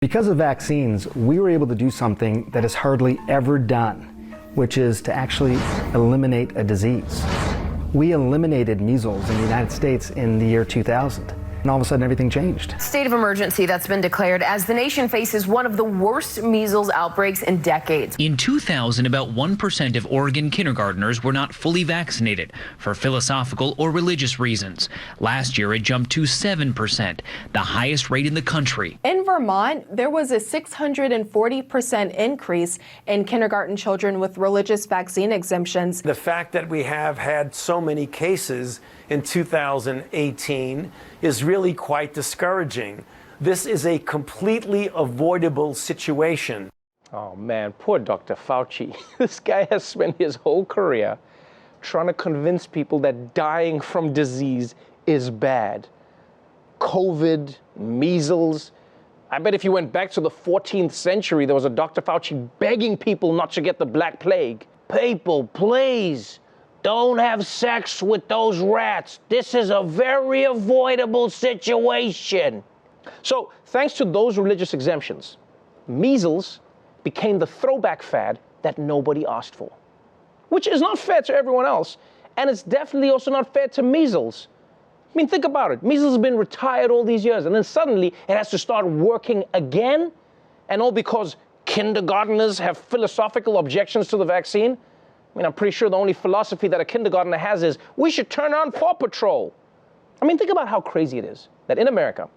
Because of vaccines, we were able to do something that is hardly ever done, which is to actually eliminate a disease. We eliminated measles in the United States in the year 2000. And all of a sudden, everything changed. State of emergency that's been declared as the nation faces one of the worst measles outbreaks in decades. In 2000, about 1% of Oregon kindergartners were not fully vaccinated for philosophical or religious reasons. Last year, it jumped to 7%, the highest rate in the country. In Vermont, there was a 640% increase in kindergarten children with religious vaccine exemptions. The fact that we have had so many cases in 2018 is really quite discouraging. This is a completely avoidable situation. Oh man, poor Dr. Fauci. This guy has spent his whole career trying to convince people that dying from disease is bad. COVID, measles. I bet if you went back to the 14th century, there was a Dr. Fauci begging people not to get the Black Plague. People, please, don't have sex with those rats. This is a very avoidable situation. So, thanks to those religious exemptions, measles became the throwback fad that nobody asked for, which is not fair to everyone else, and it's definitely also not fair to measles. I mean, think about it. Measles has been retired all these years, and then suddenly it has to start working again, and all because kindergartners have philosophical objections to the vaccine. I mean, I'm pretty sure the only philosophy that a kindergartner has is, we should turn on Paw Patrol. I mean, think about how crazy it is that in America,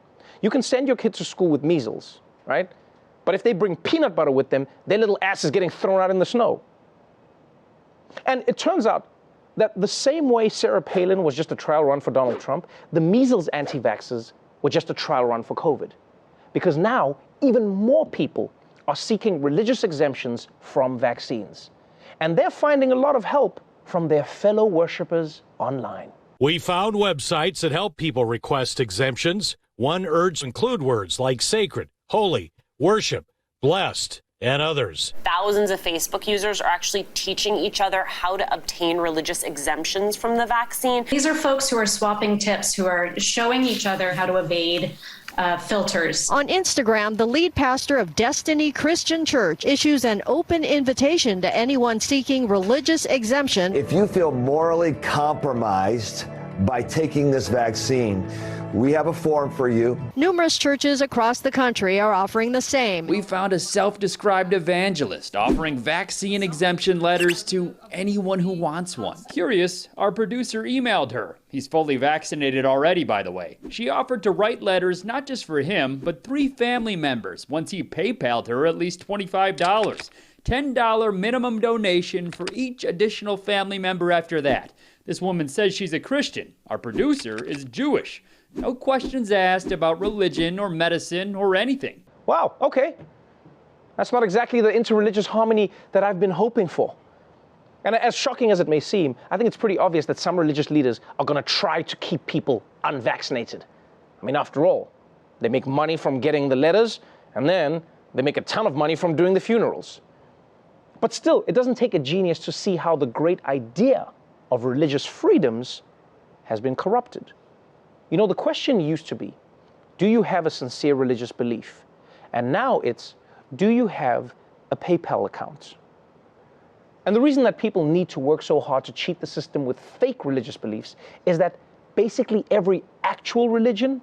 you can send your kids to school with measles, right? But if they bring peanut butter with them, their little ass is getting thrown out in the snow. And it turns out that the same way Sarah Palin was just a trial run for Donald Trump, the measles anti-vaxxers were just a trial run for COVID. Because now, even more people are seeking religious exemptions from vaccines. And they're finding a lot of help from their fellow worshipers online. We found websites that help people request exemptions. One urged include words like sacred, holy, worship, blessed, and others. Thousands of Facebook users are actually teaching each other how to obtain religious exemptions from the vaccine. These are folks who are swapping tips, who are showing each other how to evade filters. On Instagram, the lead pastor of Destiny Christian Church issues an open invitation to anyone seeking religious exemption. If you feel morally compromised by taking this vaccine, we have a form for you. Numerous churches across the country are offering the same. We found a self-described evangelist offering vaccine exemption letters to anyone who wants one. Curious, our producer emailed her. He's fully vaccinated already, by the way. She offered to write letters not just for him, but 3 family members once he PayPal'd her at least $25. $10 minimum donation for each additional family member after that. This woman says she's a Christian. Our producer is Jewish. No questions asked about religion or medicine or anything. Wow, okay. That's not exactly the interreligious harmony that I've been hoping for. And as shocking as it may seem, I think it's pretty obvious that some religious leaders are going to try to keep people unvaccinated. I mean, after all, they make money from getting the letters, and then they make a ton of money from doing the funerals. But still, it doesn't take a genius to see how the great idea of religious freedoms has been corrupted. You know, the question used to be, do you have a sincere religious belief? And now it's, do you have a PayPal account? And the reason that people need to work so hard to cheat the system with fake religious beliefs is that basically every actual religion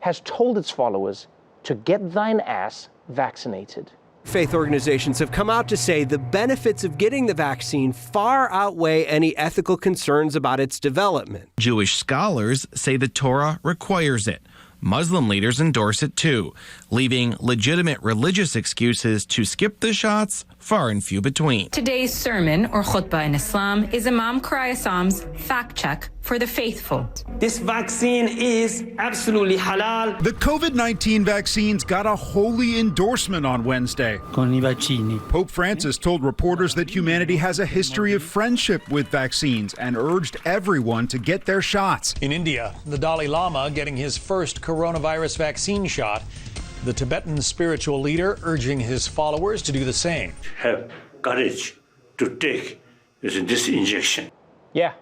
has told its followers to get thine ass vaccinated. Faith organizations have come out to say the benefits of getting the vaccine far outweigh any ethical concerns about its development. Jewish scholars say the Torah requires it. Muslim leaders endorse it too, leaving legitimate religious excuses to skip the shots far and few between. Today's sermon, or khutbah in Islam, is Imam Qurayassam's fact check for the faithful. This vaccine is absolutely halal. The COVID-19 vaccines got a holy endorsement on Wednesday. Pope Francis told reporters that humanity has a history of friendship with vaccines and urged everyone to get their shots. In India, the Dalai Lama getting his first coronavirus vaccine shot. The Tibetan spiritual leader urging his followers to do the same. Have courage to take this injection. Yeah,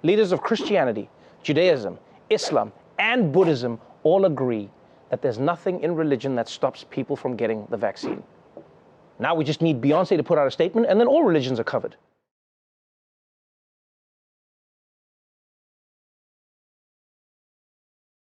leaders of Christianity, Judaism, Islam, and Buddhism all agree that there's nothing in religion that stops people from getting the vaccine. Now we just need Beyonce to put out a statement, and then all religions are covered.